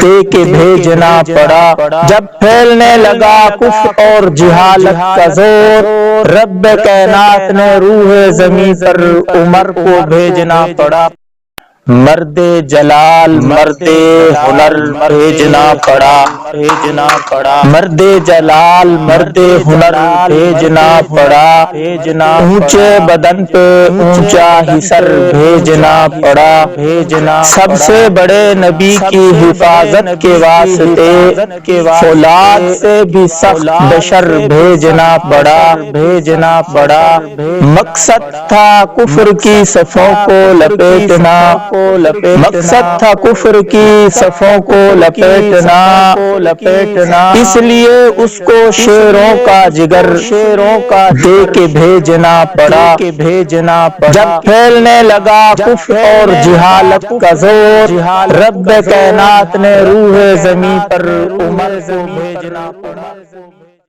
دے کے بھیجنا پڑا۔ جب پھیلنے لگا کفر اور جہالت کا زور، رب کائنات نے روح زمیں پر عمر کو بھیجنا پڑا۔ مرد جلال مرد ہنر بھیجنا پڑا، مرد جلال مرد ہنر بھیجنا پڑا، اونچے بدن پہ اونچا ہی سر بھیجنا پڑا، سب سے بڑے نبی کی حفاظت کے واسطے فولاد سے بھی سخت بشر بھیجنا پڑا۔ مقصد تھا کفر کی صفوں کو لپیٹنا، مقصد تھا کفر کی صفوں کو لپیٹنا، اس لیے اس کو شیروں کا جگر دے کے بھیجنا پڑا۔ جب پھیلنے لگا کفر اور جہالت کا زور، رب کائنات نے روح زمیں پر عمر کو بھیجنا پڑا۔